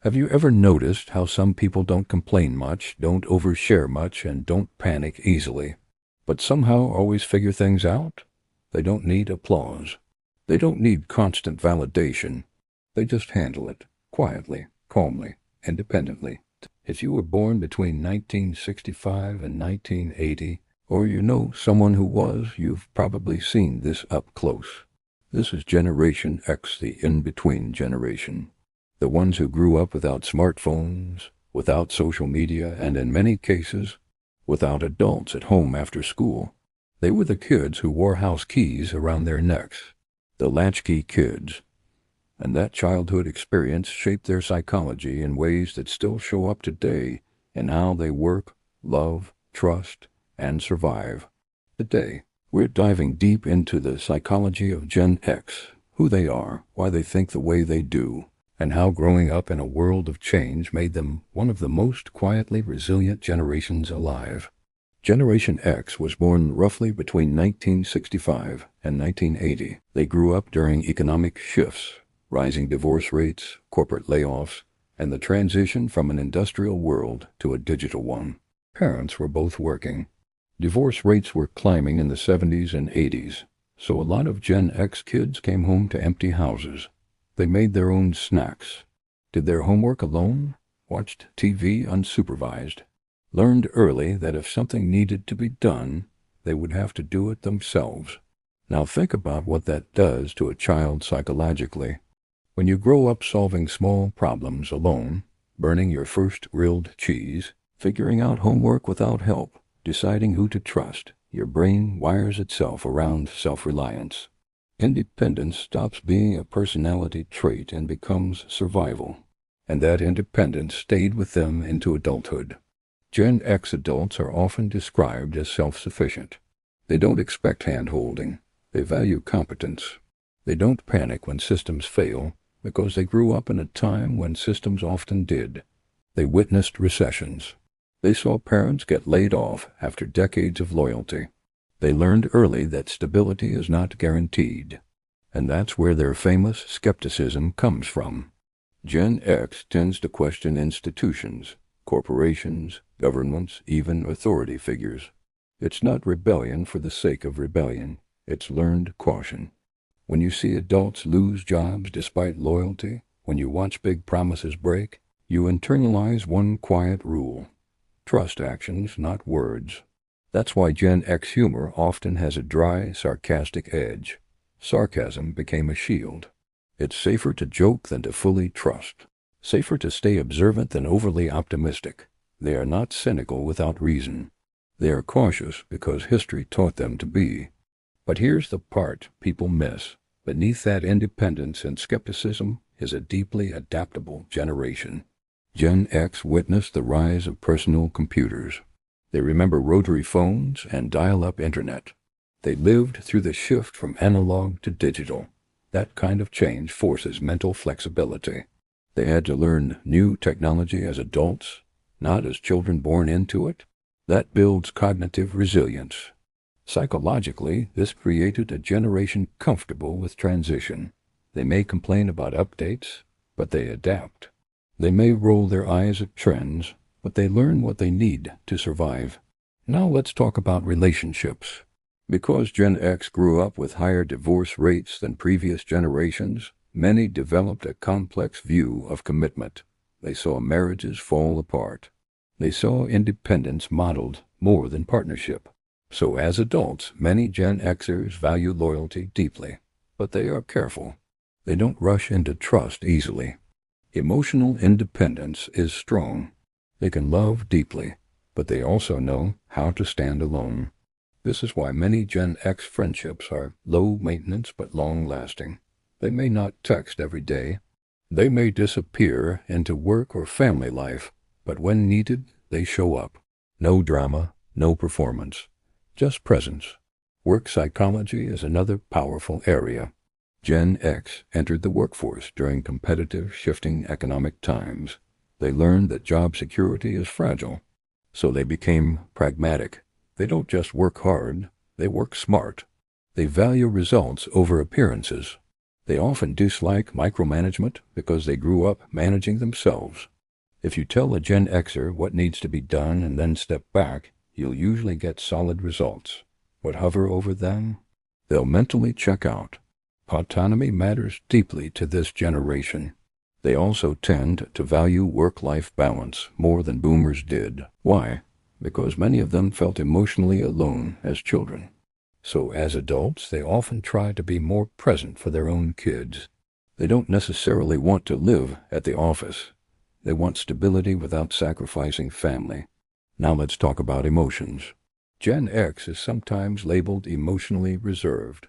Have you ever noticed how some people don't complain much, don't overshare much, and don't panic easily, but somehow always figure things out? They don't need applause. They don't need constant validation. They just handle it, quietly, calmly, independently. If you were born between 1965 and 1980, or you know someone who was, you've probably seen this up close. This is Generation X, the in-between generation. The ones who grew up without smartphones, without social media, and in many cases, without adults at home after school. They were the kids who wore house keys around their necks, the latchkey kids. And that childhood experience shaped their psychology in ways that still show up today in how they work, love, trust, and survive. Today, we're diving deep into the psychology of Gen X, who they are, why they think the way they do, and how growing up in a world of change made them one of the most quietly resilient generations alive. Generation X was born roughly between 1965 and 1980. They grew up during economic shifts, rising divorce rates, corporate layoffs, and the transition from an industrial world to a digital one. Parents were both working. Divorce rates were climbing in the 70s and 80s, so a lot of Gen X kids came home to empty houses. They made their own snacks, did their homework alone, watched TV unsupervised, learned early that if something needed to be done, they would have to do it themselves. Now think about what that does to a child psychologically. When you grow up solving small problems alone, burning your first grilled cheese, figuring out homework without help, deciding who to trust, your brain wires itself around self-reliance. Independence stops being a personality trait and becomes survival, and that independence stayed with them into adulthood. Gen X adults are often described as self-sufficient. They don't expect hand-holding. They value competence. They don't panic when systems fail because they grew up in a time when systems often did. They witnessed recessions. They saw parents get laid off after decades of loyalty. They learned early that stability is not guaranteed, and that's where their famous skepticism comes from. Gen X tends to question institutions, corporations, governments, even authority figures. It's not rebellion for the sake of rebellion. It's learned caution. When you see adults lose jobs despite loyalty, when you watch big promises break, you internalize one quiet rule. Trust actions, not words. That's why Gen X humor often has a dry, sarcastic edge. Sarcasm became a shield. It's safer to joke than to fully trust. Safer to stay observant than overly optimistic. They are not cynical without reason. They are cautious because history taught them to be. But here's the part people miss. Beneath that independence and skepticism is a deeply adaptable generation. Gen X witnessed the rise of personal computers. They remember rotary phones and dial-up internet. They lived through the shift from analog to digital. That kind of change forces mental flexibility. They had to learn new technology as adults, not as children born into it. That builds cognitive resilience. Psychologically, this created a generation comfortable with transition. They may complain about updates, but they adapt. They may roll their eyes at trends, but they learn what they need to survive. Now let's talk about relationships. Because Gen X grew up with higher divorce rates than previous generations, many developed a complex view of commitment. They saw marriages fall apart. They saw independence modeled more than partnership. So as adults, many Gen Xers value loyalty deeply, but they are careful. They don't rush into trust easily. Emotional independence is strong. They can love deeply, but they also know how to stand alone. This is why many Gen X friendships are low maintenance but long-lasting. They may not text every day. They may disappear into work or family life, but when needed, they show up. No drama, no performance, just presence. Work psychology is another powerful area. Gen X entered the workforce during competitive, shifting economic times. They learned that job security is fragile, so they became pragmatic. They don't just work hard, they work smart. They value results over appearances. They often dislike micromanagement because they grew up managing themselves. If you tell a Gen Xer what needs to be done and then step back, you'll usually get solid results. But hover over them, they'll mentally check out. Autonomy matters deeply to this generation. They also tend to value work-life balance more than boomers did. Why? Because many of them felt emotionally alone as children. So as adults, they often try to be more present for their own kids. They don't necessarily want to live at the office. They want stability without sacrificing family. Now let's talk about emotions. Gen X is sometimes labeled emotionally reserved,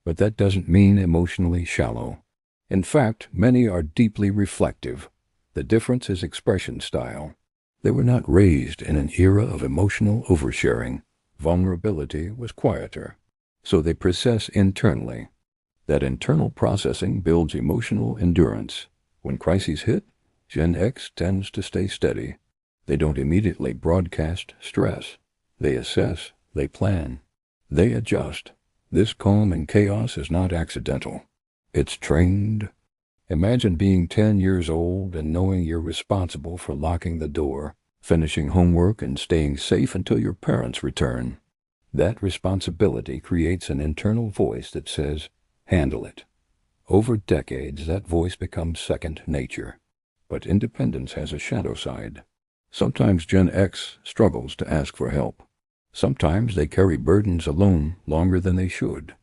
but that doesn't mean emotionally shallow. In fact, many are deeply reflective. The difference is expression style. They were not raised in an era of emotional oversharing. Vulnerability was quieter, so they process internally. That internal processing builds emotional endurance. When crises hit, Gen X tends to stay steady. They don't immediately broadcast stress. They assess, they plan, they adjust. This calm in chaos is not accidental. It's trained. Imagine being 10 years old and knowing you're responsible for locking the door, finishing homework, and staying safe until your parents return. That responsibility creates an internal voice that says, handle it. Over decades, that voice becomes second nature. But independence has a shadow side. Sometimes Gen X struggles to ask for help. Sometimes they carry burdens alone longer than they should.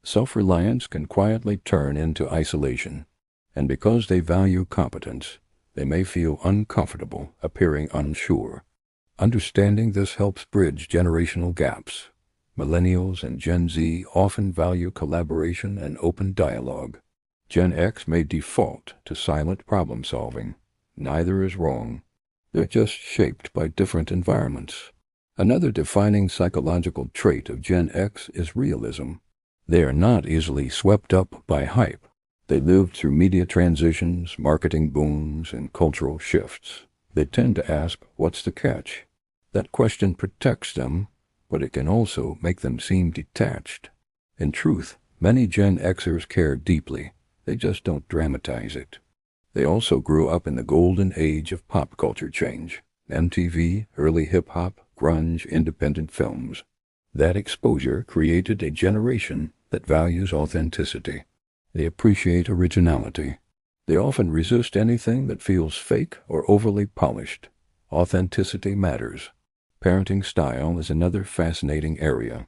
Self-reliance can quietly turn into isolation, and because they value competence, they may feel uncomfortable appearing unsure. Understanding this helps bridge generational gaps. Millennials and Gen Z often value collaboration and open dialogue. Gen X may default to silent problem solving. Neither is wrong. They're just shaped by different environments. Another defining psychological trait of Gen X is realism. They are not easily swept up by hype. They lived through media transitions, marketing booms, and cultural shifts. They tend to ask, what's the catch? That question protects them, but it can also make them seem detached. In truth, many Gen Xers care deeply. They just don't dramatize it. They also grew up in the golden age of pop culture change. MTV, early hip-hop, grunge, independent films. That exposure created a generation that values authenticity. They appreciate originality. They often resist anything that feels fake or overly polished. Authenticity matters. Parenting style is another fascinating area.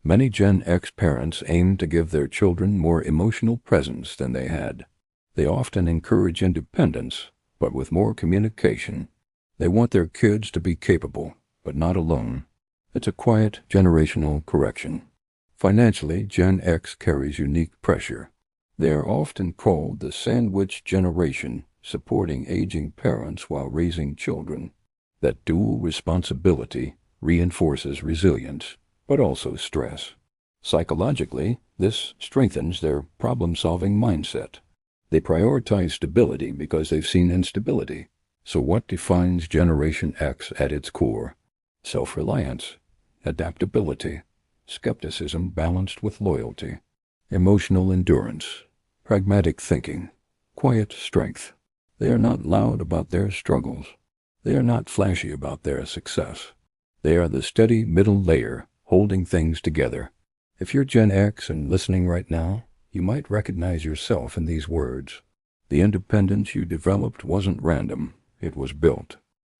Many Gen X parents aim to give their children more emotional presence than they had. They often encourage independence, but with more communication. They want their kids to be capable, but not alone. It's a quiet generational correction. Financially, Gen X carries unique pressure. They are often called the sandwich generation, supporting aging parents while raising children. That dual responsibility reinforces resilience, but also stress. Psychologically, this strengthens their problem-solving mindset. They prioritize stability because they've seen instability. So what defines Generation X at its core? Self-reliance, adaptability, skepticism balanced with loyalty, emotional endurance, pragmatic thinking, quiet strength. They are not loud about their struggles. They are not flashy about their success. They are the steady middle layer holding things together. If you're Gen X and listening right now, you might recognize yourself in these words. The independence you developed wasn't random. It was built.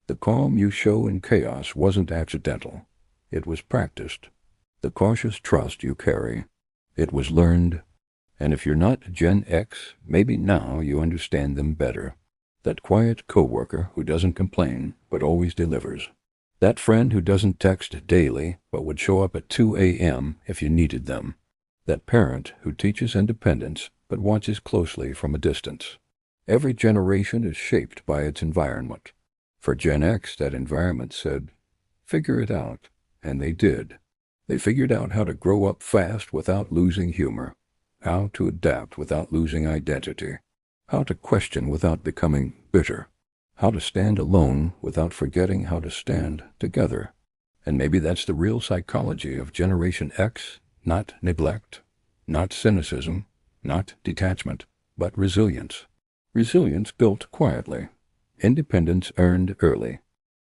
The calm you show in chaos wasn't accidental. It was practiced. The cautious trust you carry, it was learned. And if you're not Gen X, maybe now you understand them better. That quiet coworker who doesn't complain but always delivers. That friend who doesn't text daily but would show up at 2 a.m. if you needed them. That parent who teaches independence but watches closely from a distance. Every generation is shaped by its environment. For Gen X, that environment said, figure it out. And they did. They figured out how to grow up fast without losing humor, how to adapt without losing identity, how to question without becoming bitter, how to stand alone without forgetting how to stand together. And maybe that's the real psychology of Generation X, not neglect, not cynicism, Not detachment, but resilience. Resilience built quietly. Independence earned early.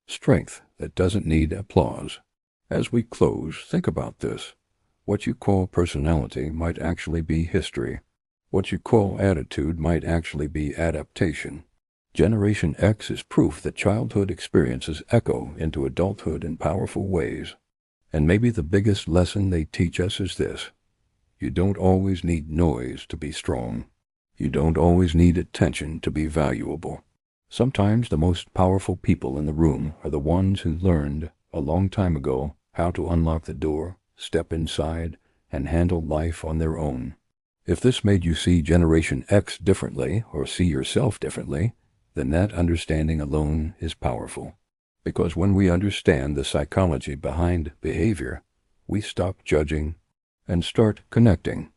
Strength that doesn't need applause. As we close, think about this. What you call personality might actually be history. What you call attitude might actually be adaptation. Generation X is proof that childhood experiences echo into adulthood in powerful ways. And maybe the biggest lesson they teach us is this. You don't always need noise to be strong. You don't always need attention to be valuable. Sometimes the most powerful people in the room are the ones who learned, a long time ago, how to unlock the door, step inside, and handle life on their own. If this made you see Generation X differently or see yourself differently, then that understanding alone is powerful. Because when we understand the psychology behind behavior, we stop judging and start connecting.